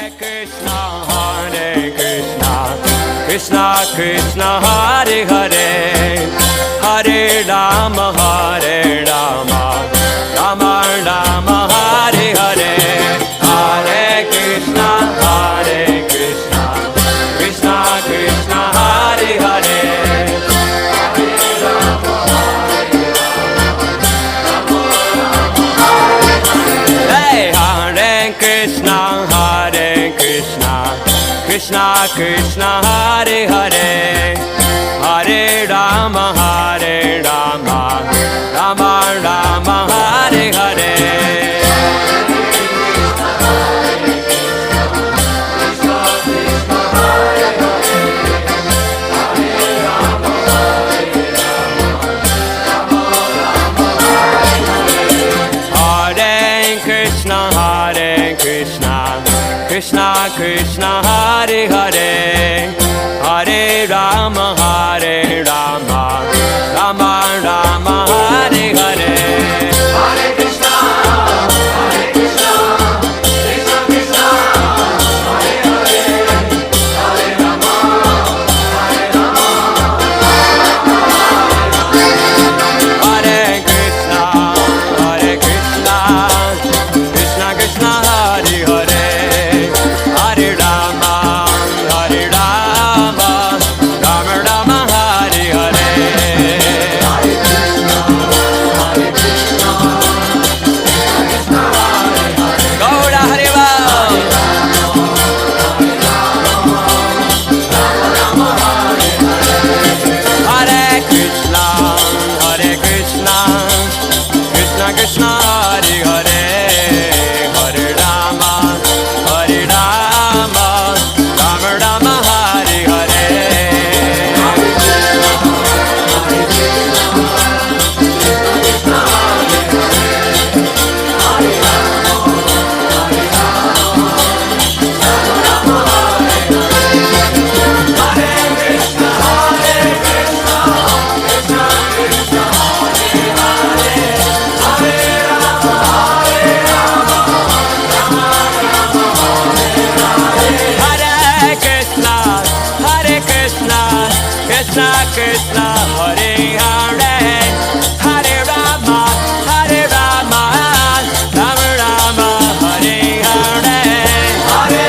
Krishna Krishna Krishna Hare Hare Hare Rama Rama Rama Hare Hare Hare Krishna Krishna Krishna Hare Hare Krishna Krishna Hare Hare Hare Rama Rama Rama Hare Hare Krishna Krishna Hare Hare Hare Rama Rama Rama Hare Hare Hare Krishna Krishna Krishna Hare Hare Hare Rama Hare Krishna Krishna Krishna Hare Hare Hare Rama Rama Hare Hare Gaura Hariva Hare Krishna Krishna Krishna Hare Hare Hare Rama Rama Hare Hare Krishna Krishna Hare Hare Hare Rama Rama Rama Hare Hare Hare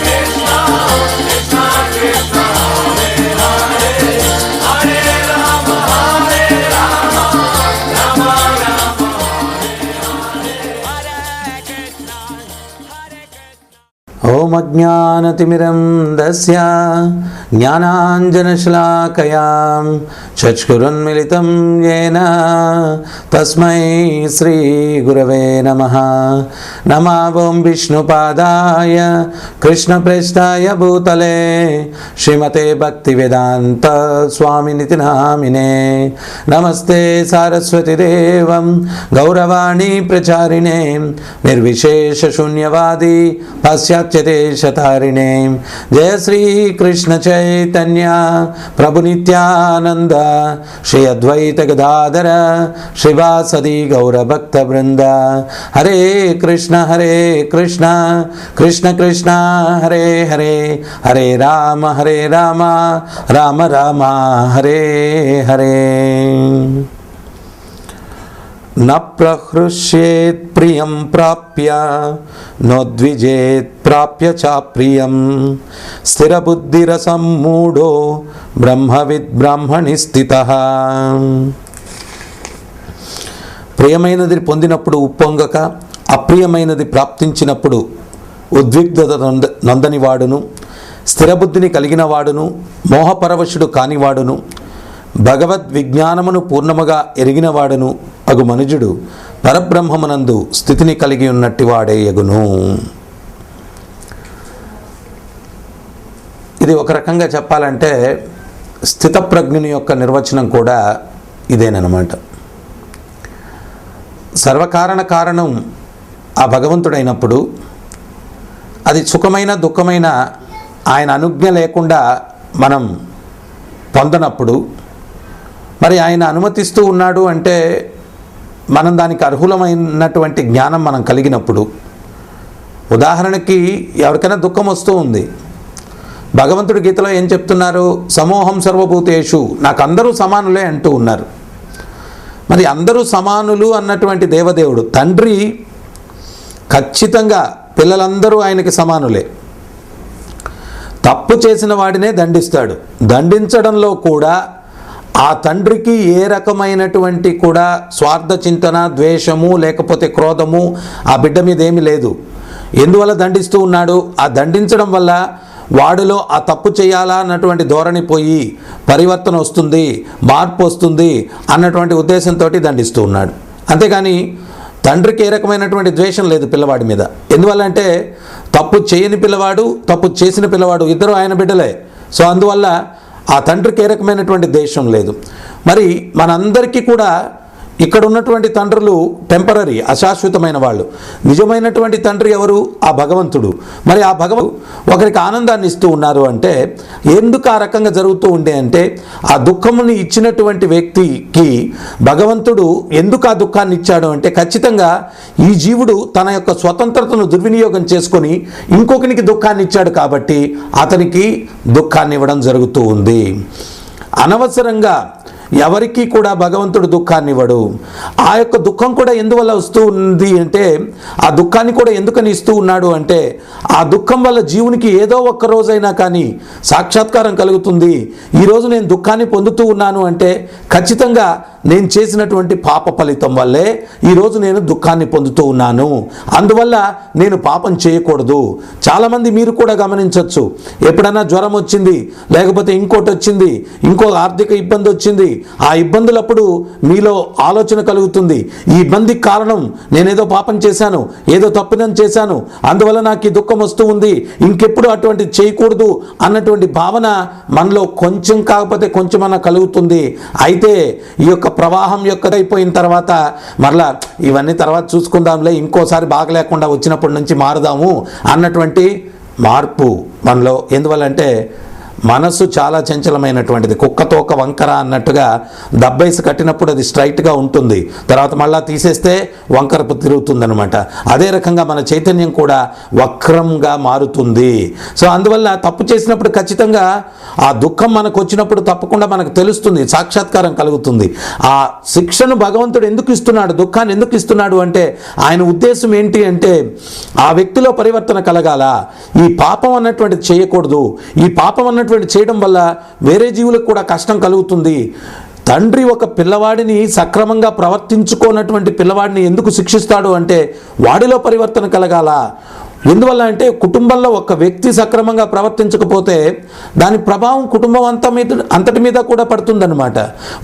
Krishna Krishna Krishna Hare Hare Hare Rama Rama Hare Krishna Om Ajnanatimiram Dasya Jnananjanashlalakaya Chakshurunmilitam Yena Tasmai Sri Gurave Namaha Namavam Vishnupadaya Krishna Prestaya Bhutale Srimate Bhaktivedanta Swaminiti Namine Namaste Saraswati Devam Gauravani Pracharine Nirvishesha Shunyavadi Pasyatya Shatarine Jai Sri Krishna Chaitanya Prabhu Nityananda Shri Advaita Gadadara Shivasadi Gaura Bhakta Vrinda Hare Krishna Krishna Krishna Hare Hare Hare Rama Rama Rama Hare Hare न प्रहृष्येत् प्रियं प्राप्य नोद्विजेत् प्राप्य चाप्रियं स्थिरबुद्धिरसम्मूढो ब्रह्मविद् ब्राह्मणि స్థితః ప్రియమైనది పొందినప్పుడు ఉప్పొంగక అప్రియమైనది ప్రాప్తించినప్పుడు ఉద్విగ్ధత నొందనివాడును స్థిరబుద్ధిని కలిగిన వాడును మోహపరవశుడు కానివాడును భగవద్విజ్ఞానమును పూర్ణముగా ఎరిగినవాడును అగు మనుజుడు పరబ్రహ్మమునందు స్థితిని కలిగి ఉన్నట్టి వాడే యగును. ఇది ఒక రకంగా చెప్పాలంటే స్థితప్రజ్ఞుని యొక్క నిర్వచనం కూడా ఇదేనమాట. సర్వకారణ కారణం ఆ భగవంతుడైనప్పుడు అది సుఖమైన దుఃఖమైన ఆయన అనుజ్ఞ లేకుండా మనం పొందనప్పుడు, మరి ఆయన అనుమతిస్తూ ఉన్నాడు అంటే మనం దానికి అర్హులమైనటువంటి జ్ఞానం మనం కలిగినప్పుడు, ఉదాహరణకి ఎవరికైనా దుఃఖం వస్తూ ఉంది, భగవంతుడి గీతలో ఏం చెప్తున్నారు? సమూహం సర్వభూతేషు, నాకు అందరూ సమానులే అంటూ ఉన్నారు. మరి అందరూ సమానులు అన్నటువంటి దేవదేవుడు తండ్రి ఖచ్చితంగా పిల్లలందరూ ఆయనకి సమానులే. తప్పు చేసిన వాడినే దండిస్తాడు. దండించడంలో కూడా ఆ తండ్రికి ఏ రకమైనటువంటి కూడా స్వార్థ చింతన, ద్వేషము, లేకపోతే క్రోధము ఆ బిడ్డ మీద ఏమీ లేదు. ఎందువల్ల దండిస్తూ ఉన్నాడు? ఆ దండించడం వల్ల వాడిలో ఆ తప్పు చేయాలా అన్నటువంటి ధోరణి పోయి పరివర్తన వస్తుంది, మార్పు వస్తుంది అన్నటువంటి ఉద్దేశంతో దండిస్తూ ఉన్నాడు. అంతేగాని తండ్రికి ఏ రకమైనటువంటి ద్వేషం లేదు పిల్లవాడి మీద. ఎందువల్ల అంటే తప్పు చేయని పిల్లవాడు, తప్పు చేసిన పిల్లవాడు ఇద్దరు ఆయన బిడ్డలే. సో అందువల్ల ఆ తండ్రికి ఏ రకమైనటువంటి ద్వేషం లేదు. మరి మనందరికీ కూడా ఇక్కడ ఉన్నటువంటి తండ్రులు టెంపరరీ, అశాశ్వతమైన వాళ్ళు. నిజమైనటువంటి తండ్రి ఎవరు? ఆ భగవంతుడు. మరి ఆ ఒకరికి ఆనందాన్ని ఇస్తూ ఉన్నారు అంటే ఎందుకు ఆ రకంగా జరుగుతూ ఉండే అంటే ఆ దుఃఖముని ఇచ్చినటువంటి వ్యక్తికి భగవంతుడు ఎందుకు ఆ దుఃఖాన్ని ఇచ్చాడు అంటే ఖచ్చితంగా ఈ జీవుడు తన యొక్క స్వతంత్రతను దుర్వినియోగం చేసుకొని ఇంకొకరికి దుఃఖాన్ని ఇచ్చాడు కాబట్టి అతనికి దుఃఖాన్ని ఇవ్వడం జరుగుతూ ఉంది. అనవసరంగా ఎవరికి కూడా భగవంతుడు దుఃఖాన్ని ఇవ్వడు. ఆ యొక్క దుఃఖం కూడా ఎందువల్ల వస్తూ ఉంది అంటే ఆ దుఃఖాన్ని కూడా ఎందుకని ఇస్తూ ఉన్నాడు అంటే ఆ దుఃఖం వల్ల జీవునికి ఏదో ఒక్క రోజైనా కానీ సాక్షాత్కారం కలుగుతుంది. ఈరోజు నేను దుఃఖాన్ని పొందుతూ ఉన్నాను అంటే ఖచ్చితంగా నేను చేసినటువంటి పాప ఫలితం వల్లే ఈరోజు నేను దుఃఖాన్ని పొందుతూ ఉన్నాను. అందువల్ల నేను పాపం చేయకూడదు. చాలామంది మీరు కూడా గమనించవచ్చు, ఎప్పుడైనా జ్వరం వచ్చింది, లేకపోతే ఇంకోటి వచ్చింది, ఇంకో ఆర్థిక ఇబ్బంది వచ్చింది, ఆ ఇబ్బందులప్పుడు మీలో ఆలోచన కలుగుతుంది, ఈ ఇబ్బందికి కారణం నేనేదో పాపం చేశాను, ఏదో తప్పిదం చేశాను, అందువల్ల నాకు ఈ దుఃఖం వస్తూ ఉంది, ఇంకెప్పుడు అటువంటి చేయకూడదు అన్నటువంటి భావన మనలో కొంచెం కాకపోతే కొంచెమన్నా కలుగుతుంది. అయితే ఈ యొక్క ప్రవాహం యొక్క అయిపోయిన తర్వాత మరలా ఇవన్నీ తర్వాత చూసుకుందాంలే, ఇంకోసారి బాగలేకుండా వచ్చినప్పటి నుంచి మారుదాము అన్నటువంటి మార్పు మనలో. ఎందువల్లంటే మనసు చాలా చంచలమైనటువంటిది. కుక్కతోక వంకర అన్నట్టుగా దబ్బేసి కట్టినప్పుడు అది స్ట్రైట్గా ఉంటుంది, తర్వాత మళ్ళా తీసేస్తే వంకర తిరుగుతుందనమాట. అదే రకంగా మన చైతన్యం కూడా వక్రంగా మారుతుంది. సో అందువల్ల తప్పు చేసినప్పుడు ఖచ్చితంగా ఆ దుఃఖం మనకు వచ్చినప్పుడు తప్పకుండా మనకు తెలుస్తుంది, సాక్షాత్కారం కలుగుతుంది. ఆ శిక్షను భగవంతుడు ఎందుకు ఇస్తున్నాడు, దుఃఖాన్ని ఎందుకు ఇస్తున్నాడు అంటే ఆయన ఉద్దేశం ఏంటి అంటే ఆ వ్యక్తిలో పరివర్తన కలగాల. ఈ పాపం అన్నటువంటిది చేయకూడదు, ఈ పాపం అన్నటువంటి చేయడం వల్ల వేరే జీవులకు కూడా కష్టం కలుగుతుంది. తండ్రి ఒక పిల్లవాడిని సక్రమంగా ప్రవర్తించుకోనటువంటి పిల్లవాడిని ఎందుకు శిక్షిస్తాడు అంటే వాడిలో పరివర్తన కలగాల. ఎందువల్ల అంటే కుటుంబంలో ఒక వ్యక్తి సక్రమంగా ప్రవర్తించకపోతే దాని ప్రభావం కుటుంబం అంతటి మీద కూడా పడుతుందన్నమాట.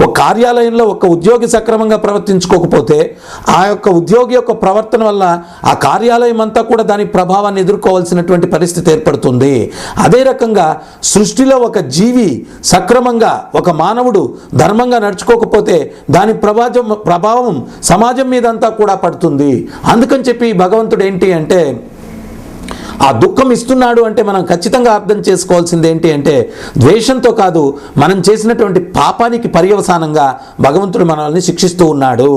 ఒక కార్యాలయంలో ఒక ఉద్యోగి సక్రమంగా ప్రవర్తించుకోకపోతే ఆ యొక్క ఉద్యోగి యొక్క ప్రవర్తన వల్ల ఆ కార్యాలయం అంతా కూడా దాని ప్రభావాన్ని ఎదుర్కోవాల్సినటువంటి పరిస్థితి ఏర్పడుతుంది. అదే రకంగా సృష్టిలో ఒక జీవి సక్రమంగా, ఒక మానవుడు ధర్మంగా నడుచుకోకపోతే దాని ప్రభావం సమాజం మీదంతా కూడా పడుతుంది. అందుకని చెప్పి భగవంతుడు ఏంటి అంటే ఆ దుఃఖం ఇస్తున్నాడు అంటే మనం ఖచ్చితంగా అర్థం చేసుకోవాల్సింది ఏంటి అంటే ద్వేషంతో కాదు, మనం చేసినటువంటి పాపానికి పర్యవసానంగా భగవంతుడు మనల్ని శిక్షిస్తూ ఉన్నాడు.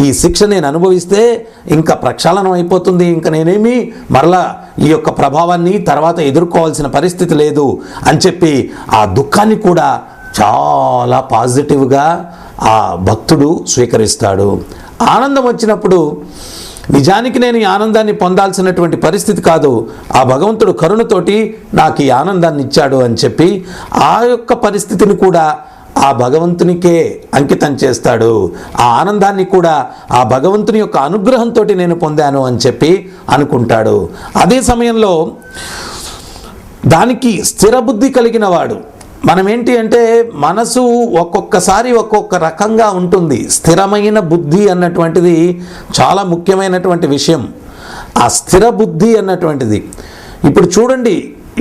ఈ శిక్ష నేను అనుభవిస్తే ఇంకా ప్రక్షాళనం అయిపోతుంది, ఇంకా నేనేమి మరలా ఈ యొక్క ప్రభావాన్ని తర్వాత ఎదుర్కోవాల్సిన పరిస్థితి లేదు అని చెప్పి ఆ దుఃఖాన్ని కూడా చాలా పాజిటివ్గా ఆ భక్తుడు స్వీకరిస్తాడు. ఆనందం వచ్చినప్పుడు నిజానికి నేను ఈ ఆనందాన్ని పొందాల్సినటువంటి పరిస్థితి కాదు, ఆ భగవంతుడు కరుణతోటి నాకు ఈ ఆనందాన్ని ఇచ్చాడు అని చెప్పి ఆ యొక్క పరిస్థితిని కూడా ఆ భగవంతునికే అంకితం చేస్తాడు. ఆ ఆనందాన్ని కూడా ఆ భగవంతుని యొక్క అనుగ్రహంతో నేను పొందాను అని చెప్పి అనుకుంటాడు. అదే సమయంలో దానికి స్థిర బుద్ధి కలిగిన వాడు, మనం ఏంటి అంటే మనసు ఒక్కొక్కసారి ఒక్కొక్క రకంగా ఉంటుంది. స్థిరమైన బుద్ధి అన్నటువంటిది చాలా ముఖ్యమైనటువంటి విషయం. ఆ స్థిర బుద్ధి అన్నటువంటిది ఇప్పుడు చూడండి,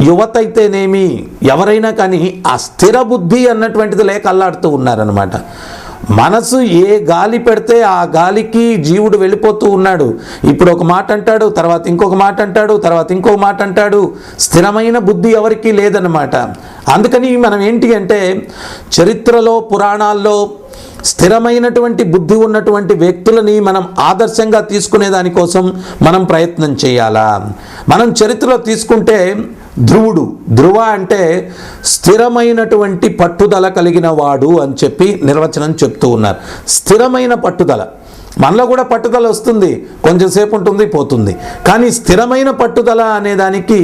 యువత అయితేనేమి ఎవరైనా కానీ ఆ స్థిర బుద్ధి అన్నటువంటిది లేక అల్లాడుతూ ఉన్నారనమాట. మనసు ఏ గాలి పెడితే ఆ గాలికి జీవుడు వెళ్ళిపోతూ ఉన్నాడు. ఇప్పుడు ఒక మాట అంటాడు, తర్వాత ఇంకొక మాట అంటాడు, తర్వాత ఇంకొక మాట అంటాడు. స్థిరమైన బుద్ధి ఎవరికీ లేదన్నమాట. అందుకని మనం ఏంటి అంటే చరిత్రలో, పురాణాల్లో స్థిరమైనటువంటి బుద్ధి ఉన్నటువంటి వ్యక్తులని మనం ఆదర్శంగా తీసుకునే దానికోసం మనం ప్రయత్నం చేయాలా. మనం చరిత్రలో తీసుకుంటే ధ్రువ అంటే స్థిరమైనటువంటి పట్టుదల కలిగిన వాడు అని చెప్పి నిర్వచనం చెప్తూ ఉన్నారు. స్థిరమైన పట్టుదల, మనలో కూడా పట్టుదల వస్తుంది, కొంచెంసేపు ఉంటుంది, పోతుంది. కానీ స్థిరమైన పట్టుదల అనేదానికి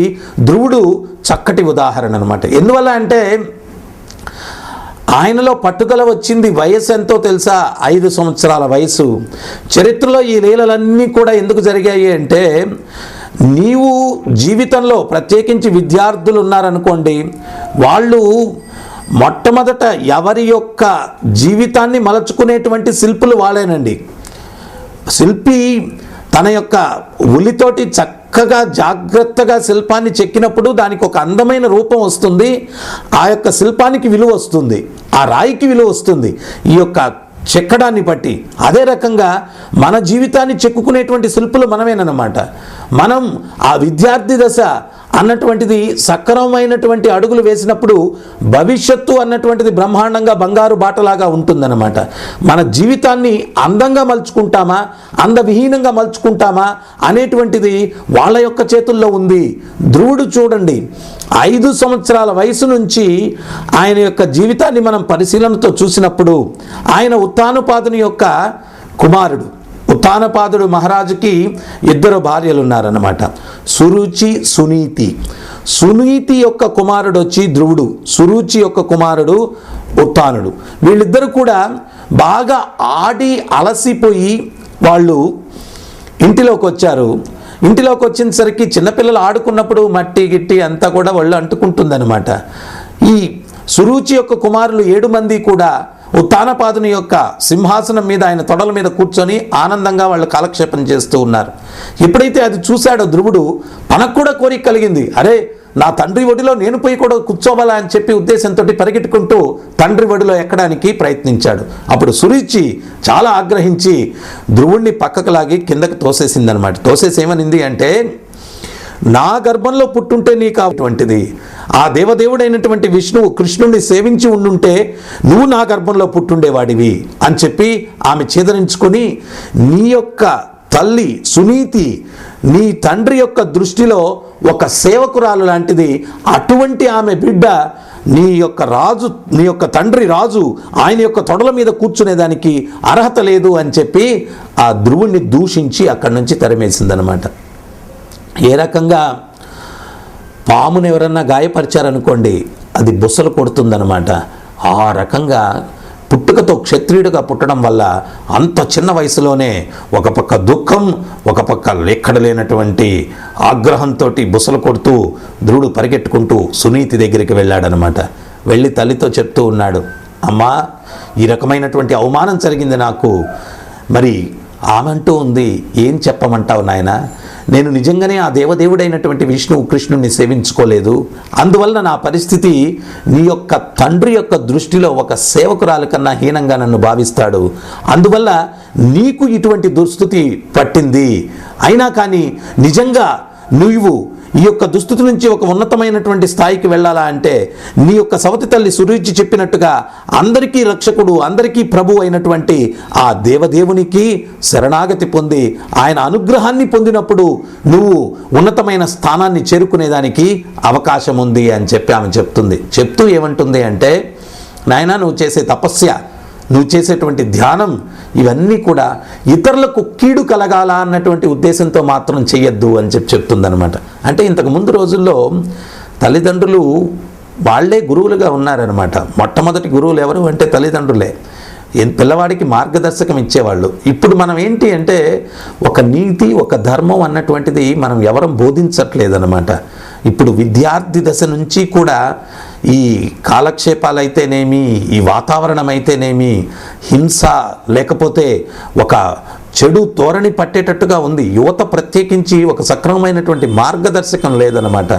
ధ్రువుడు చక్కటి ఉదాహరణ అనమాట. ఎందువల్ల అంటే ఆయనలో పట్టుదల వచ్చింది. వయసు ఎంతో తెలుసా? 5 సంవత్సరాల వయసు. చరిత్రలో ఈ లీలలన్నీ కూడా ఎందుకు జరిగాయి అంటే, నీవు జీవితంలో ప్రత్యేకించి విద్యార్థులు ఉన్నారనుకోండి, వాళ్ళు మొట్టమొదట ఎవరి యొక్క జీవితాన్ని మలచుకునేటువంటి శిల్పులు వాళ్ళేనండి. శిల్పి తన యొక్క ఉలితోటి చక్కగా జాగ్రత్తగా శిల్పాన్ని చెక్కినప్పుడు దానికి ఒక అందమైన రూపం వస్తుంది. ఆ యొక్క శిల్పానికి విలువ వస్తుంది, ఆ రాయికి విలువ వస్తుంది ఈ యొక్క చెక్కడాన్ని బట్టి. అదే రకంగా మన జీవితాన్ని చెక్కుకునేటువంటి శిల్పులు మనమేనమాట. మనం ఆ విద్యార్థి దశ అన్నటువంటిది సక్రమమైనటువంటి అడుగులు వేసినప్పుడు భవిష్యత్తు అన్నటువంటిది బ్రహ్మాండంగా బంగారు బాటలాగా ఉంటుందన్నమాట. మన జీవితాన్ని అందంగా మలుచుకుంటామా, అందవిహీనంగా మలుచుకుంటామా అనేటువంటిది వాళ్ళ యొక్క చేతుల్లో ఉంది. ధ్రువుడు చూడండి, 5 సంవత్సరాల వయసు నుంచి ఆయన యొక్క జీవితాన్ని మనం పరిశీలనతో చూసినప్పుడు ఆయన ఉత్తానపాదుని యొక్క కుమారుడు. ఉత్తానపాదుడు మహారాజుకి 2 భార్యలు ఉన్నారన్నమాట, సురుచి, సునీతి. సునీతి యొక్క కుమారుడు వచ్చి ధ్రువుడు, సురుచి యొక్క కుమారుడు ఉత్తానుడు. వీళ్ళిద్దరూ కూడా బాగా ఆడి అలసిపోయి వాళ్ళు ఇంటిలోకి వచ్చారు. ఇంటిలోకి వచ్చేసరికి చిన్నపిల్లలు ఆడుకున్నప్పుడు మట్టి గిట్టి అంతా కూడా వాళ్ళు అంటుకుంటుందన్నమాట. ఈ సురుచి యొక్క కుమారులు 7 మంది కూడా ఉత్తానపాదుని యొక్క సింహాసనం మీద ఆయన తొడల మీద కూర్చొని ఆనందంగా వాళ్ళు కాలక్షేపం చేస్తూ ఉన్నారు. ఎప్పుడైతే అది చూశాడో ధ్రువుడు, తనకు కూడా కోరిక కలిగింది, అరే నా తండ్రి ఒడిలో నేను పోయి కూడా కూర్చోవాలా అని చెప్పి ఉద్దేశంతో పరిగెట్టుకుంటూ తండ్రి ఒడిలో ఎక్కడానికి ప్రయత్నించాడు. అప్పుడు సురుచి చాలా ఆగ్రహించి ధ్రువుణ్ణి పక్కకు లాగి కిందకు తోసేసిందనమాట. తోసేసి ఏమనింది అంటే, నా గర్భంలో పుట్టుంటే నీకు అటువంటిది, ఆ దేవదేవుడైనటువంటి విష్ణువు కృష్ణుడిని సేవించి ఉండుంటే నువ్వు నా గర్భంలో పుట్టుండేవాడివి అని చెప్పి ఆమె చేదరించుకొని, నీ యొక్క తల్లి సునీతి నీ తండ్రి యొక్క దృష్టిలో ఒక సేవకురాలు లాంటిది, అటువంటి ఆమె బిడ్డ నీ యొక్క రాజు, నీ యొక్క తండ్రి రాజు, ఆయన యొక్క తొడల మీద కూర్చునేదానికి అర్హత లేదు అని చెప్పి ఆ ధ్రువుణ్ణి దూషించి అక్కడి నుంచి తరిమేసిందనమాట. ఏ రకంగా పామును ఎవరన్నా గాయపరిచారనుకోండి, అది బుసలు కొడుతుందనమాట. ఆ రకంగా పుట్టుకతో క్షత్రియుడిగా పుట్టడం వల్ల అంత చిన్న వయసులోనే ఒక పక్క దుఃఖం, ఒక పక్క ఎక్కడ లేనటువంటి ఆగ్రహంతో బుసలు కొడుతూ ధ్రువుడు పరిగెట్టుకుంటూ సునీతి దగ్గరికి వెళ్ళాడనమాట. వెళ్ళి తల్లితో చెప్తూ ఉన్నాడు, అమ్మా ఈ రకమైనటువంటి అవమానం జరిగింది నాకు. మరి ఆమె అంటూ ఉంది, ఏం చెప్పమంటావు నాయన, నేను నిజంగానే ఆ దేవదేవుడైనటువంటి విష్ణువు కృష్ణుడిని సేవించుకోలేదు, అందువల్ల నా పరిస్థితి నీ యొక్క తండ్రి యొక్క దృష్టిలో ఒక సేవకురాలి కన్నా హీనంగా నన్ను భావిస్తాడు, అందువల్ల నీకు ఇటువంటి దుస్థితి పట్టింది. అయినా కానీ నిజంగా నువ్వు ఈ యొక్క దుస్థితి నుంచి ఒక ఉన్నతమైనటువంటి స్థాయికి వెళ్ళాలా అంటే నీ యొక్క సవతి తల్లి సురుచి చెప్పినట్టుగా అందరికీ రక్షకుడు, అందరికీ ప్రభు అయినటువంటి ఆ దేవదేవునికి శరణాగతి పొంది ఆయన అనుగ్రహాన్ని పొందినప్పుడు నువ్వు ఉన్నతమైన స్థానాన్ని చేరుకునేదానికి అవకాశం ఉంది అని చెప్పి ఆమె చెప్తుంది. చెప్తూ ఏమంటుంది అంటే, నాయనా నువ్వు చేసే తపస్య, నువ్వు చేసేటువంటి ధ్యానం ఇవన్నీ కూడా ఇతరులకు కీడు కలగాల అన్నటువంటి ఉద్దేశంతో మాత్రం చెయ్యొద్దు అని చెప్తుందనమాట. అంటే ఇంతకు ముందు రోజుల్లో తల్లిదండ్రులు వాళ్ళే గురువులుగా ఉన్నారనమాట. మొట్టమొదటి గురువులు ఎవరు అంటే తల్లిదండ్రులే. పిల్లవాడికి మార్గదర్శకం ఇచ్చేవాళ్ళు. ఇప్పుడు మనం ఏంటి అంటే ఒక నీతి, ఒక ధర్మం అన్నటువంటిది మనం ఎవరం బోధించట్లేదన్నమాట. ఇప్పుడు విద్యార్థి దశ నుంచి కూడా ఈ కాలక్షేపాలు అయితేనేమి, ఈ వాతావరణం అయితేనేమి, హింస లేకపోతే ఒక చెడు ధోరణి పట్టేటట్టుగా ఉంది. యువత ప్రత్యేకించి ఒక సక్రమమైనటువంటి మార్గదర్శకం లేదన్నమాట.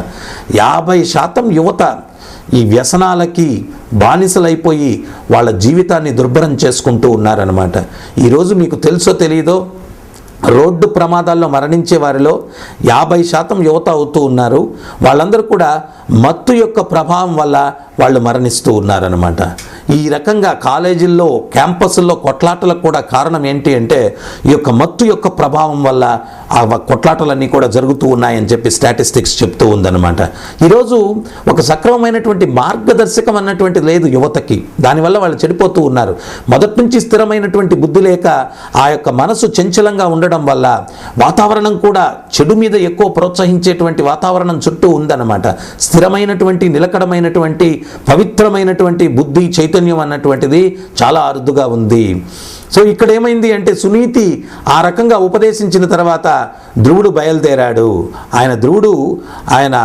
50% యువత ఈ వ్యసనాలకి బానిసలైపోయి వాళ్ళ జీవితాన్ని దుర్భరం చేసుకుంటూ ఉన్నారన్నమాట. ఈరోజు మీకు తెలుసో తెలియదో, రోడ్డు ప్రమాదాల్లో మరణించే వారిలో 50% యువత అవుతూ ఉన్నారు. వాళ్ళందరూ కూడా మత్తు యొక్క ప్రభావం వల్ల వాళ్ళు మరణిస్తూ ఉన్నారన్నమాట. ఈ రకంగా కాలేజీల్లో క్యాంపస్ల్లో కొట్లాటలకు కూడా కారణం ఏంటి అంటే ఈ యొక్క మత్తు యొక్క ప్రభావం వల్ల ఆ కొట్లాటలన్నీ కూడా జరుగుతూ ఉన్నాయని చెప్పి స్టాటిస్టిక్స్ చెప్తూ ఉందన్నమాట. ఈరోజు ఒక సక్రమమైనటువంటి మార్గదర్శకం అన్నటువంటిది లేదు యువతకి. దానివల్ల వాళ్ళు చెడిపోతూ ఉన్నారు. మొదటి నుంచి స్థిరమైనటువంటి బుద్ధి లేక ఆ యొక్క మనసు చంచలంగా ఉండడం వల్ల వాతావరణం కూడా చెడు మీద ఎక్కువ ప్రోత్సహించేటువంటి వాతావరణం చుట్టూ ఉందన్నమాట. స్థిరమైనటువంటి నిలకడమైనటువంటి పవిత్రమైనటువంటి బుద్ధి చైతన్యం అన్నటువంటిది చాలా అరుదుగా ఉంది. సో ఇక్కడ ఏమైంది అంటే సునీతి ఆ రకంగా ఉపదేశించిన తర్వాత ధ్రువుడు బయలుదేరాడు. ధ్రువుడు ఆయన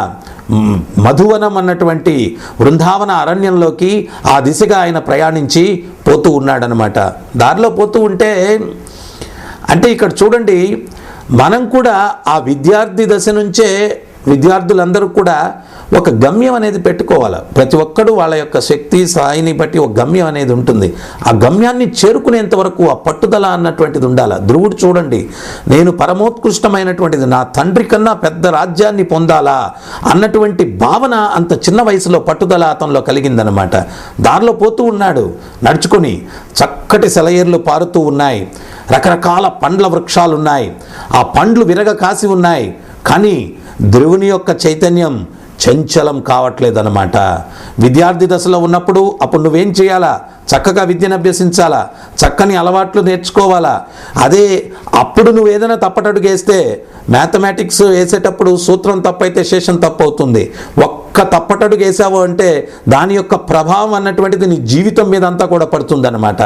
మధువనం అన్నటువంటి వృందావన అరణ్యంలోకి ఆ దిశగా ఆయన ప్రయాణించి పోతూ ఉన్నాడనమాట. దారిలో పోతూ ఉంటే అంటే ఇక్కడ చూడండి, మనం కూడా ఆ విద్యార్థి దశ నుంచే విద్యార్థులందరూ కూడా ఒక గమ్యం అనేది పెట్టుకోవాలి. ప్రతి ఒక్కడు వాళ్ళ యొక్క శక్తి స్థాయిని బట్టి ఒక గమ్యం అనేది ఉంటుంది. ఆ గమ్యాన్ని చేరుకునేంత వరకు ఆ పట్టుదల అన్నటువంటిది ఉండాలి. ధ్రువుడు చూడండి, నేను పరమోత్కృష్టమైనటువంటిది నా తండ్రి కన్నా పెద్ద రాజ్యాన్ని పొందాలా అన్నటువంటి భావన అంత చిన్న వయసులో పట్టుదల అతనిలో కలిగిందనమాట. దారిలో పోతూ ఉన్నాడు నడుచుకొని. చక్కటి సెలయేర్లు పారుతూ ఉన్నాయి, రకరకాల పండ్ల వృక్షాలు ఉన్నాయి, ఆ పండ్లు విరగ కాసి ఉన్నాయి. కానీ ధ్రువుని యొక్క చైతన్యం చంచలం కావట్లేదన్నమాట. విద్యార్థి దశలో ఉన్నప్పుడు అప్పుడు నువ్వేం చేయాలా? చక్కగా విద్యను అభ్యసించాలా, చక్కని అలవాట్లు నేర్చుకోవాలా. అదే అప్పుడు నువ్వు ఏదైనా తప్పటడుగు వేస్తే, మ్యాథమెటిక్స్ వేసేటప్పుడు సూత్రం తప్పైతే శేషం తప్పు అవుతుంది. ఒక్క తప్పటడుగు వేసావు అంటే దాని యొక్క ప్రభావం అన్నటువంటిది నీ జీవితం మీద అంతా కూడా పడుతుందన్నమాట.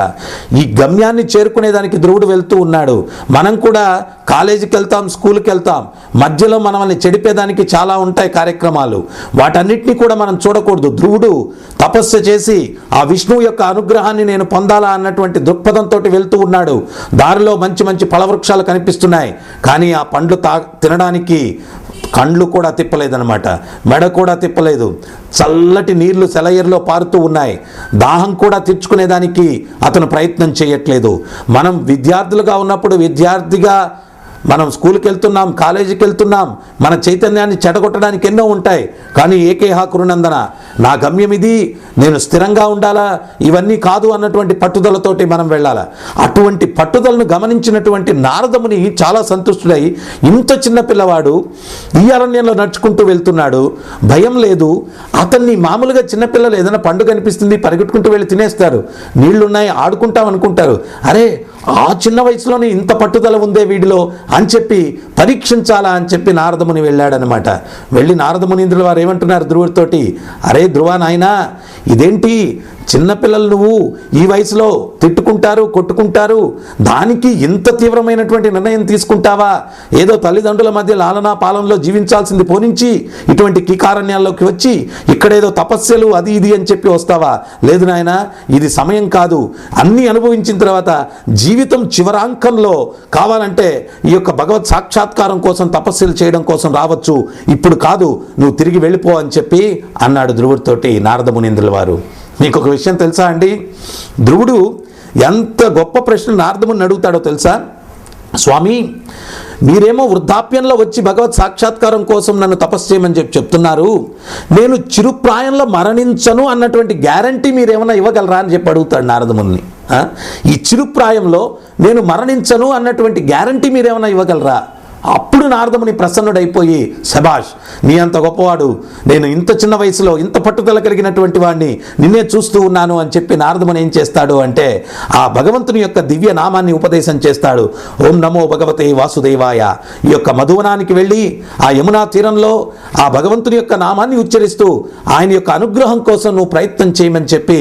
ఈ గమ్యాన్ని చేరుకునేదానికి ధ్రువుడు వెళ్తూ ఉన్నాడు. మనం కూడా కాలేజీకి వెళ్తాం, స్కూల్కి వెళ్తాం, మధ్యలో మనల్ని చెడిపేదానికి చాలా ఉంటాయి కార్యక్రమాలు. వాటన్నిటినీ కూడా మనం చూడకూడదు. ధ్రువుడు తపస్సు చేసి ఆ విష్ణువు యొక్క అనుగ్రహాన్ని నేను పొందాలా అన్నటువంటి దృక్పథంతో వెళ్తూ ఉన్నాడు. దారిలో మంచి మంచి ఫలవృక్షాలు కనిపిస్తున్నాయి, కానీ ఆ పండ్లు తినడానికి కండ్లు కూడా తిప్పలేదన్నమాట, మెడ కూడా తిప్పలేదు. చల్లటి నీళ్లు సెలయేరులో పారుతూ ఉన్నాయి. దాహం కూడా తీర్చుకునేదానికి అతను ప్రయత్నం చేయట్లేదు. మనం విద్యార్థులుగా ఉన్నప్పుడు విద్యార్థిగా మనం స్కూల్కి వెళ్తున్నాం, కాలేజీకి వెళ్తున్నాం, మన చైతన్యాన్ని చెడగొట్టడానికి ఎన్నో ఉంటాయి. కానీ ఏకేహ కురునందన, నా గమ్యం ఇది, నేను స్థిరంగా ఉండాలా, ఇవన్నీ కాదు అన్నటువంటి పట్టుదలతోటి మనం వెళ్ళాలా. అటువంటి పట్టుదలను గమనించినటువంటి నారదముని చాలా సంతుష్టుడై, ఇంత చిన్న పిల్లవాడు ఈ అరణ్యంలో నడుచుకుంటూ వెళ్తున్నాడు, భయం లేదు. అతన్ని మామూలుగా చిన్నపిల్లలు ఏదైనా పండు కనిపిస్తుంది పరిగెట్టుకుంటూ వెళ్ళి తినేస్తారు, నీళ్లున్నాయి ఆడుకుంటాం అనుకుంటారు. అరే, ఆ చిన్న వయసులోనే ఇంత పట్టుదల ఉందే వీడిలో అని చెప్పి పరీక్షించాలా అని చెప్పి నారదముని వెళ్ళాడనమాట. వెళ్ళి నారదమునీంద్రుల వారు ఏమంటున్నారు ధ్రువుడితోటి, అరే ధ్రువ నాయనా, ఇదేంటి చిన్నపిల్లలు నువ్వు ఈ వయసులో తిట్టుకుంటారు, కొట్టుకుంటారు, దానికి ఇంత తీవ్రమైనటువంటి నిర్ణయం తీసుకుంటావా? ఏదో తల్లిదండ్రుల మధ్య లాలనా పాలనలో జీవించాల్సింది పోనించి ఇటువంటి కీకారణ్యాల్లోకి వచ్చి ఇక్కడేదో తపస్యలు అది ఇది అని చెప్పి వస్తావా? లేదు నాయన, ఇది సమయం కాదు. అన్నీ అనుభవించిన తర్వాత జీవితం చివరాంకంలో కావాలంటే ఈ యొక్క భగవత్ సాక్షాత్కారం కోసం తపస్సులు చేయడం కోసం రావచ్చు, ఇప్పుడు కాదు, నువ్వు తిరిగి వెళ్ళిపో అని చెప్పి అన్నాడు ధ్రువుడితోటి నారదమునీంద్రుల వారు. మీకు ఒక విషయం తెలుసా అండి, ధ్రువుడు ఎంత గొప్ప ప్రశ్న నారదముని అడుగుతాడో తెలుసా? స్వామి, మీరేమో వృద్ధాప్యంలో వచ్చి భగవత్ సాక్షాత్కారం కోసం నన్ను తపస్సు చేయమని చెప్తున్నారు, నేను చిరుప్రాయంలో మరణించను అన్నటువంటి గ్యారంటీ మీరేమైనా ఇవ్వగలరా అని చెప్పి అడుగుతాడు నారదముని. ఈ చిరుప్రాయంలో నేను మరణించను అన్నటువంటి గ్యారంటీ మీరేమైనా ఇవ్వగలరా? అప్పుడు నారదముని ప్రసన్నుడైపోయి, శభాష్, నీ అంత గొప్పవాడు, నేను ఇంత చిన్న వయసులో ఇంత పట్టుదల కలిగినటువంటి వాడిని నిన్నే చూస్తూ ఉన్నాను అని చెప్పి నారదముని ఏం చేస్తాడు అంటే ఆ భగవంతుని యొక్క దివ్య నామాన్ని ఉపదేశం చేస్తాడు. ఓం నమో భగవతే వాసుదేవాయ. ఈ యొక్క మధువనానికి వెళ్ళి ఆ యమునా తీరంలో ఆ భగవంతుని యొక్క నామాన్ని ఉచ్చరిస్తూ ఆయన యొక్క అనుగ్రహం కోసం నువ్వు ప్రయత్నం చేయమని చెప్పి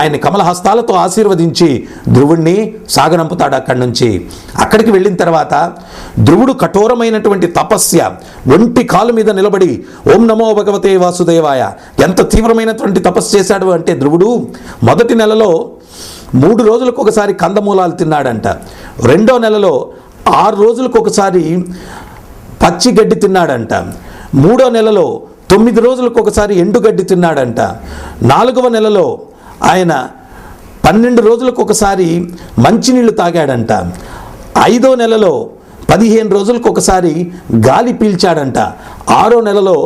ఆయన కమలహస్తాలతో ఆశీర్వదించి ధ్రువుణ్ణి సాగనంపుతాడు అక్కడి నుంచి. అక్కడికి వెళ్ళిన తర్వాత ధ్రువుడు కఠోరమైనటువంటి తపస్య, ఒంటి కాలు మీద నిలబడి ఓం నమో భగవతే వాసుదేవాయ, ఎంత తీవ్రమైనటువంటి తపస్సు చేశాడు అంటే ధ్రువుడు మొదటి నెలలో 3 రోజులకు ఒకసారి కందమూలాలు తిన్నాడంట, రెండో నెలలో 6 రోజులకు ఒకసారి పచ్చి గడ్డి తిన్నాడంట, మూడో నెలలో 9 రోజులకు ఒకసారి ఎండుగడ్డి తిన్నాడంట, 4వ నెలలో ఆయన 12 రోజులకు ఒకసారి మంచినీళ్ళు తాగాడంట, 5వ నెలలో 15 రోజులకు ఒకసారి గాలి పీల్చాడంట. 6వ నెలలో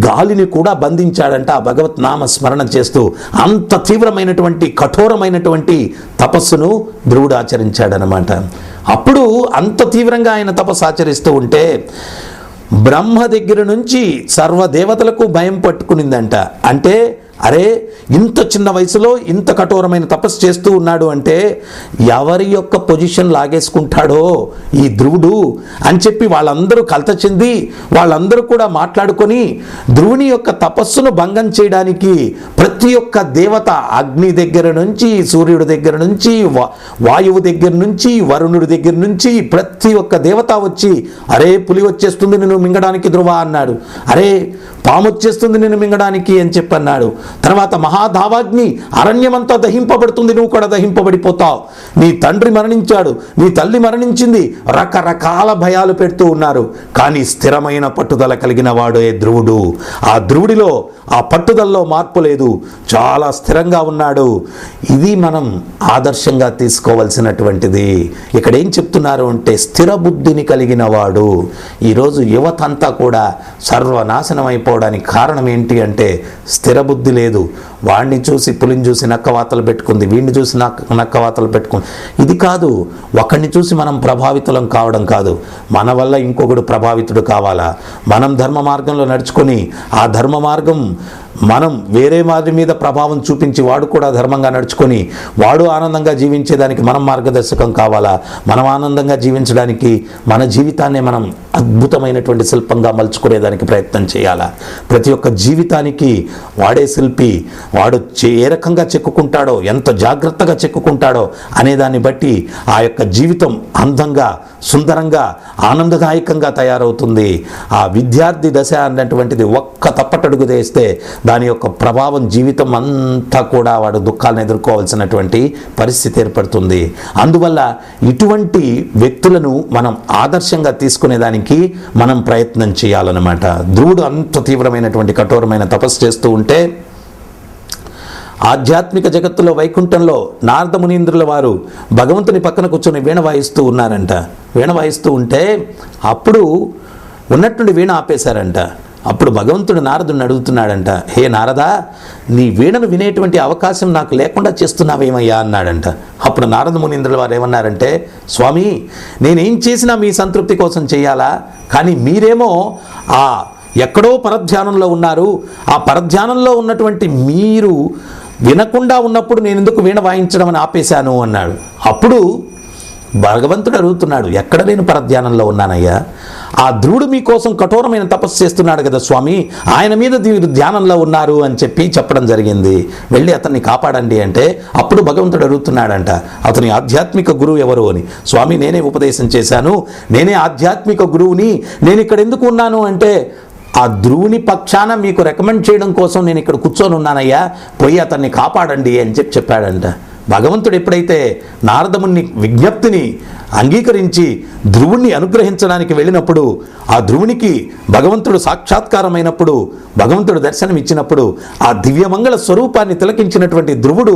గాలిని కూడా బంధించాడంట ఆ భగవత్ నామ స్మరణ చేస్తూ. అంత తీవ్రమైనటువంటి కఠోరమైనటువంటి తపస్సును ధ్రువుడు ఆచరించాడనమాట. అప్పుడు అంత తీవ్రంగా ఆయన తపస్సు ఆచరిస్తూ ఉంటే బ్రహ్మ దగ్గర నుంచి సర్వదేవతలకు భయం పట్టుకునిందంట. అంటే అరే, ఇంత చిన్న వయసులో ఇంత కఠోరమైన తపస్సు చేస్తూ ఉన్నాడు అంటే ఎవరి యొక్క పొజిషన్ లాగేసుకుంటాడో ఈ ధ్రువుడు అని చెప్పి వాళ్ళందరూ కలత చెంది వాళ్ళందరూ కూడా మాట్లాడుకొని ధ్రువుని యొక్క తపస్సును భంగం చేయడానికి ప్రతి ఒక్క దేవత, అగ్ని దగ్గర నుంచి, సూర్యుడి దగ్గర నుంచి, వాయువు దగ్గర నుంచి, వరుణుడి దగ్గర నుంచి ప్రతి ఒక్క దేవత వచ్చి, అరే పులి వచ్చేస్తుంది నిన్ను మింగడానికి ధ్రువ అన్నాడు. అరే పాము వచ్చేస్తుంది నిన్ను మింగడానికి అని చెప్పి అన్నాడు. తర్వాత మహాధావాగ్ని అరణ్యమంతా దహింపబడుతుంది, నువ్వు కూడా దహింపబడిపోతావు. నీ తండ్రి మరణించాడు, నీ తల్లి మరణించింది, రకరకాల భయాలు పెడుతూ ఉన్నారు. కానీ స్థిరమైన పట్టుదల కలిగిన వాడే ధ్రువుడు. ఆ ధ్రువుడిలో ఆ పట్టుదలలో మార్పు లేదు, చాలా స్థిరంగా ఉన్నాడు. ఇది మనం ఆదర్శంగా తీసుకోవాల్సినటువంటిది. ఇక్కడ ఏం చెప్తున్నారు అంటే స్థిర బుద్ధిని కలిగిన వాడు. ఈరోజు యువత అంతా కూడా సర్వనాశనం అయిపోవడానికి కారణం ఏంటి అంటే స్థిర బుద్ధి లేదు. వాడిని చూసి పులిని చూసి నక్కవాతలు పెట్టుకుంది, వీడిని చూసి నక్కవాతలు పెట్టుకుంది. ఇది కాదు, ఒకరిని చూసి మనం ప్రభావితులం కావడం కాదు, మన వల్ల ఇంకొకడు ప్రభావితుడు కావాలా. మనం ధర్మ మార్గంలో నడుచుకొని ఆ ధర్మ మార్గం మనం వేరే వారి మీద ప్రభావం చూపించి వాడు కూడా ధర్మంగా నడుచుకొని వాడు ఆనందంగా జీవించేదానికి మనం మార్గదర్శకం కావాలా. మనం ఆనందంగా జీవించడానికి మన జీవితాన్ని మనం అద్భుతమైనటువంటి శిల్పంగా మలుచుకునేదానికి ప్రయత్నం చేయాలా. ప్రతి ఒక్క జీవితానికి వాడే శిల్పి, వాడు ఏ రకంగా చెక్కుకుంటాడో, ఎంత జాగ్రత్తగా చెక్కుకుంటాడో అనేదాన్ని బట్టి ఆ యొక్క జీవితం అందంగా, సుందరంగా, ఆనందదాయకంగా తయారవుతుంది. ఆ విద్యార్థి దశ అన్నటువంటిది ఒక్క తప్పటడుగు వేస్తే దాని యొక్క ప్రభావం జీవితం అంతా కూడా వాడు దుఃఖాలను ఎదుర్కోవాల్సినటువంటి పరిస్థితి ఏర్పడుతుంది. అందువల్ల ఇటువంటి వ్యక్తులను మనం ఆదర్శంగా తీసుకునేదానికి మనం ప్రయత్నం చేయాలన్నమాట. ధ్రువుడు అంత తీవ్రమైనటువంటి కఠోరమైన తపస్సు చేస్తూ ఉంటే ఆధ్యాత్మిక జగత్తులో వైకుంఠంలో నారద మునీంద్రుల వారు భగవంతుని పక్కన కూర్చొని వీణ వాయిస్తూ ఉన్నారంట. వీణ వాయిస్తూ ఉంటే అప్పుడు ఉన్నట్టుండి వీణ ఆపేశారంట. అప్పుడు భగవంతుడు నారదుని అడుగుతున్నాడంట, హే నారదా, నీ వీణను వినేటువంటి అవకాశం నాకు లేకుండా చేస్తున్నావేమయ్యా అన్నాడంట. అప్పుడు నారద మునీంద్రుల వారు ఏమన్నారంటే, స్వామి, నేనేం చేసినా మీ సంతృప్తి కోసం చేయాలా, కానీ మీరేమో ఎక్కడో పరధ్యానంలో ఉన్నారు. ఆ పరధ్యానంలో ఉన్నటువంటి మీరు వినకుండా ఉన్నప్పుడు నేను ఎందుకు వీణ వాయించడం అని ఆపేశాను అన్నాడు. అప్పుడు భగవంతుడు అడుగుతున్నాడు, ఎక్కడ నేను పరధ్యానంలో ఉన్నానయ్యా? ఆ ధ్రువుడు మీకోసం కఠోరమైన తపస్సు చేస్తున్నాడు కదా స్వామి, ఆయన మీద మీరు ధ్యానంలో ఉన్నారు అని చెప్పడం జరిగింది. వెళ్ళి అతన్ని కాపాడండి అంటే అప్పుడు భగవంతుడు అడుగుతున్నాడంట, అతని ఆధ్యాత్మిక గురువు ఎవరు అని. స్వామి, నేనే ఉపదేశం చేశాను, నేనే ఆధ్యాత్మిక గురువుని, నేను ఇక్కడ ఎందుకు ఉన్నాను అంటే ఆ ధ్రువుని పక్షాన మీకు రికమెండ్ చేయడం కోసం నేను ఇక్కడ కూర్చొని ఉన్నానయ్యా, పోయి అతన్ని కాపాడండి అని చెప్పాడంట. భగవంతుడు ఎప్పుడైతే నారదముని విజ్ఞప్తిని అంగీకరించి ధ్రువుణ్ణి అనుగ్రహించడానికి వెళ్ళినప్పుడు ఆ ధ్రువునికి భగవంతుడు సాక్షాత్కారమైనప్పుడు, భగవంతుడు దర్శనం ఇచ్చినప్పుడు ఆ దివ్యమంగళ స్వరూపాన్ని తిలకించినటువంటి ధ్రువుడు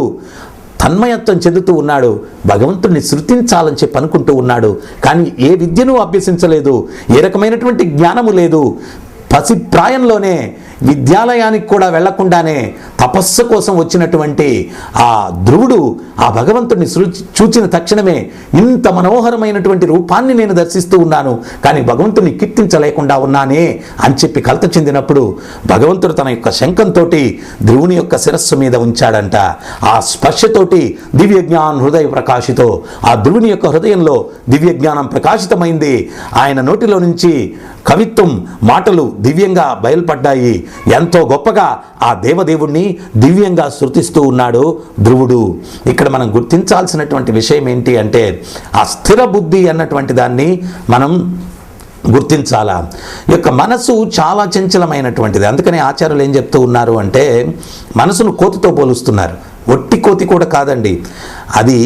తన్మయత్వం చెందుతూ ఉన్నాడు. భగవంతుడిని శృతించాలని చెప్పి అనుకుంటూ ఉన్నాడు. కానీ ఏ విద్యను అభ్యసించలేదు, ఏ రకమైనటువంటి జ్ఞానము లేదు. పసిప్రాయంలోనే విద్యాలయానికి కూడా వెళ్లకుండానే తపస్సు కోసం వచ్చినటువంటి ఆ ధ్రువుడు ఆ భగవంతుడిని చూచిన తక్షణమే ఇంత మనోహరమైనటువంటి రూపాన్ని నేను దర్శిస్తూ ఉన్నాను, కానీ భగవంతుడిని కీర్తించలేకుండా ఉన్నానే అని చెప్పి కలత చెందినప్పుడు భగవంతుడు తన యొక్క శంఖంతో ధ్రువుని యొక్క శిరస్సు మీద ఉంచాడంట. ఆ స్పర్శతోటి దివ్య జ్ఞానం హృదయ ప్రకాశితో ఆ ధ్రువుని యొక్క హృదయంలో దివ్య జ్ఞానం ప్రకాశితమైంది. ఆయన నోటిలో నుంచి కవిత్వం, మాటలు దివ్యంగా బయలుపడ్డాయి. ఎంతో గొప్పగా ఆ దేవదేవుణ్ణి దివ్యంగా శృతిస్తూ ఉన్నాడు ధ్రువుడు. ఇక్కడ మనం గుర్తించాల్సినటువంటి విషయం ఏంటి అంటే ఆ స్థిర బుద్ధి అన్నటువంటి దాన్ని మనం గుర్తించాలా. యొక్క మనసు చాలా చంచలమైనటువంటిది. అందుకనే ఆచార్యులు ఏం చెప్తూ ఉన్నారు అంటే మనసును కోతితో పోలుస్తున్నారు. ఒట్టి కోతి కూడా కాదండి, అది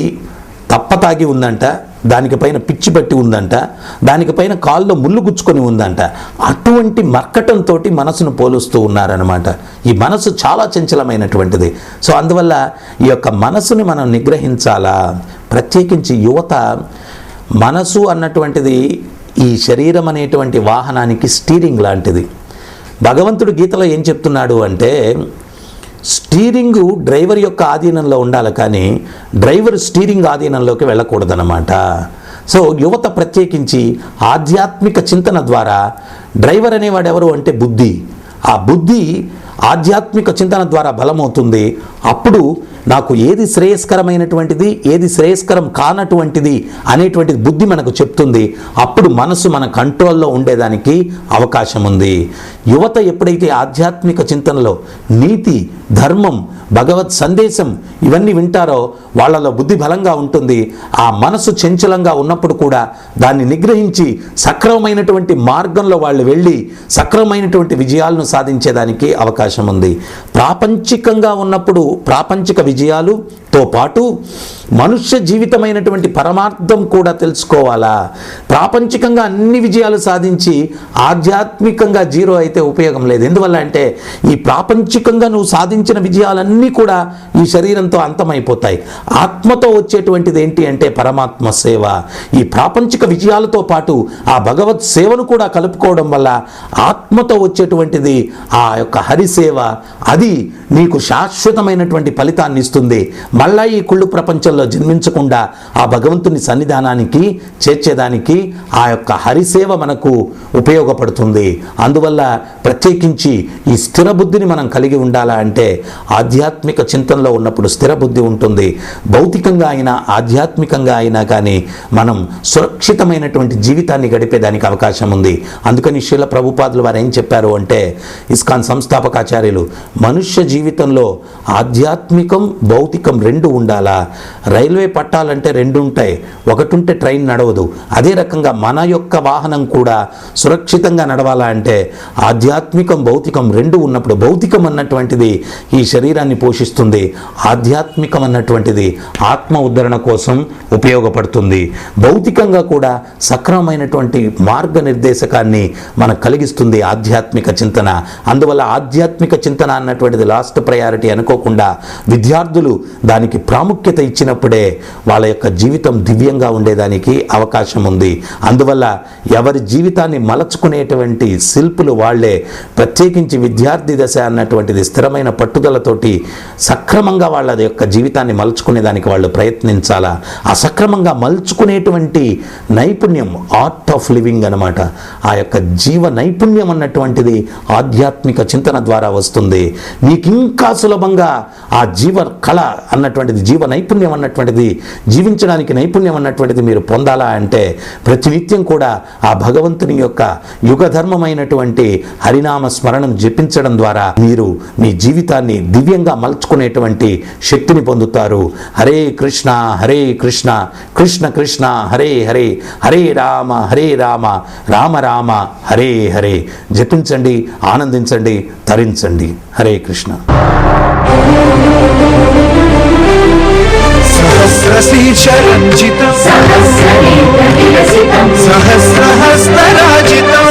తప్పతాగి ఉందంట, దానికి పైన పిచ్చి పట్టి ఉందంట, దానికి పైన కాల్లో ముళ్ళు గుచ్చుకొని ఉందంట. అటువంటి మర్కటంతో మనసును పోలుస్తూ ఉన్నారనమాట. ఈ మనసు చాలా చంచలమైనటువంటిది. సో అందువల్ల ఈ యొక్క మనసుని మనం నిగ్రహించాలా. ప్రత్యేకించి యువత మనసు అన్నటువంటిది ఈ శరీరం అనేటువంటి వాహనానికి స్టీరింగ్ లాంటిది. భగవంతుడు గీతలో ఏం చెప్తున్నాడు అంటే, స్టీరింగు డ్రైవర్ యొక్క ఆధీనంలో ఉండాలి, కానీ డ్రైవర్ స్టీరింగ్ ఆధీనంలోకి వెళ్ళకూడదన్నమాట. సో యువత ప్రత్యేకించి ఆధ్యాత్మిక చింతన ద్వారా, డ్రైవర్ అనేవాడు ఎవరు అంటే బుద్ధి, ఆ బుద్ధి ఆధ్యాత్మిక చింతన ద్వారా బలమవుతుంది. అప్పుడు నాకు ఏది శ్రేయస్కరమైనటువంటిది, ఏది శ్రేయస్కరం కానటువంటిది అనేటువంటిది బుద్ధి మనకు చెప్తుంది. అప్పుడు మనసు మన కంట్రోల్లో ఉండేదానికి అవకాశం ఉంది. యువత ఎప్పుడైతే ఆధ్యాత్మిక చింతనలో నీతి, ధర్మం, భగవత్ సందేశం ఇవన్నీ వింటారో వాళ్ళలో బుద్ధి బలంగా ఉంటుంది. ఆ మనసు చంచలంగా ఉన్నప్పుడు కూడా దాన్ని నిగ్రహించి సక్రమమైనటువంటి మార్గంలో వాళ్ళు వెళ్ళి సక్రమమైనటువంటి విజయాలను సాధించేదానికి అవకాశం ఉంది. ప్రాపంచికంగా ఉన్నప్పుడు ప్రాపంచిక విజయాలుతో పాటు మనుష్య జీవితమైనటువంటి పరమార్థం కూడా తెలుసుకోవాలా. ప్రాపంచికంగా అన్ని విజయాలు సాధించి ఆధ్యాత్మికంగా జీరో అయితే ఉపయోగం లేదు. ఎందువల్ల అంటే ఈ ప్రాపంచికంగా నువ్వు సాధించిన విజయాలన్నీ కూడా ఈ శరీరంతో అంతమైపోతాయి. ఆత్మతో వచ్చేటువంటిది ఏంటి అంటే పరమాత్మ సేవ. ఈ ప్రాపంచిక విజయాలతో పాటు ఆ భగవత్ సేవను కూడా కలుపుకోవడం వల్ల ఆత్మతో వచ్చేటువంటిది ఆ యొక్క హరిసేవ, అది నీకు శాశ్వతమైనటువంటి ఫలితాన్ని ఇస్తుంది. మళ్ళా ఈ కుళ్ళు ప్రపంచంలో జన్మించకుండా ఆ భగవంతుని సన్నిధానానికి చేర్చేదానికి ఆ యొక్క హరిసేవ మనకు ఉపయోగపడుతుంది. అందువల్ల ప్రత్యేకించి ఈ స్థిర బుద్ధిని మనం కలిగి ఉండాలా అంటే ఆధ్యాత్మిక చింతనలో ఉన్నప్పుడు స్థిర బుద్ధి ఉంటుంది. భౌతికంగా అయినా ఆధ్యాత్మికంగా అయినా కానీ మనం సురక్షితమైనటువంటి జీవితాన్ని గడిపేదానికి అవకాశం ఉంది. అందుకని శ్రీల ప్రభుపాదులు వారు ఏం చెప్పారు అంటే, ఇస్కాన్ సంస్థాపకాచార్యులు, మనుష్య జీవితంలో ఆధ్యాత్మికం భౌతికం రెండు ఉండాలా. రైల్వే పట్టాలంటే రెండు ఉంటాయి, ఒకటి ఉంటే ట్రైన్ నడవదు. అదే రకంగా మన యొక్క వాహనం కూడా సురక్షితంగా నడవాలా అంటే ఆధ్యాత్మికం భౌతికం రెండు ఉన్నప్పుడు, భౌతికం అన్నటువంటిది ఈ శరీరాన్ని పోషిస్తుంది, ఆధ్యాత్మికం అన్నటువంటిది ఆత్మ ఉద్ధరణ కోసం ఉపయోగపడుతుంది. భౌతికంగా కూడా సక్రమమైనటువంటి మార్గనిర్దేశకాన్ని మనకు కలిగిస్తుంది ఆధ్యాత్మిక చింతన. అందువల్ల ఆధ్యాత్మిక చింతన అన్నటువంటిది లాస్ట్ ప్రయారిటీ అనుకోకుండా విద్యార్థులు దానికి ప్రాముఖ్యత ఇచ్చినప్పుడే వాళ్ళ యొక్క జీవితం దివ్యంగా ఉండేదానికి అవకాశం ఉంది. అందువల్ల ఎవరి జీవితాన్ని మలచుకునేటువంటి శిల్పులు వాళ్ళే. ప్రత్యేకించి విద్యార్థి దశ అన్నటువంటిది స్థిరమైన పట్టుదలతోటి సక్రమంగా వాళ్ళ యొక్క జీవితాన్ని మలుచుకునేదానికి వాళ్ళు ప్రయత్నించాలా. ఆ సక్రమంగా మలుచుకునేటువంటి నైపుణ్యం ఆర్ట్ ఆఫ్ లివింగ్ అన్నమాట. ఆ యొక్క జీవ నైపుణ్యం అన్నటువంటిది ఆధ్యాత్మిక చింతన ద్వారా వస్తుంది. నీకు ఇంకా సులభంగా ఆ జీవ కళ అన్నటువంటిది, జీవ నైపుణ్యం అన్నటువంటిది, జీవించడానికి నైపుణ్యం అన్నటువంటిది మీరు పొందాలా అంటే ప్రతినిత్యం కూడా ఆ భగవంతుని యొక్క యుగధర్మమైనటువంటి హరినామ స్మరణం జపించడం ద్వారా మీరు మీ జీవితాన్ని దివ్యంగా మలుచుకునేటువంటి శక్తిని పొందుతారు. హరే కృష్ణ కృష్ణ కృష్ణ హరే హరే, హరే రామ రామ రామ హరే హరే. జపించండి, ఆనందించండి, తరించండి. హరే కృష్ణ. सहस्रशीर्षरञ्जितम् सहस्रहस्तराजितम्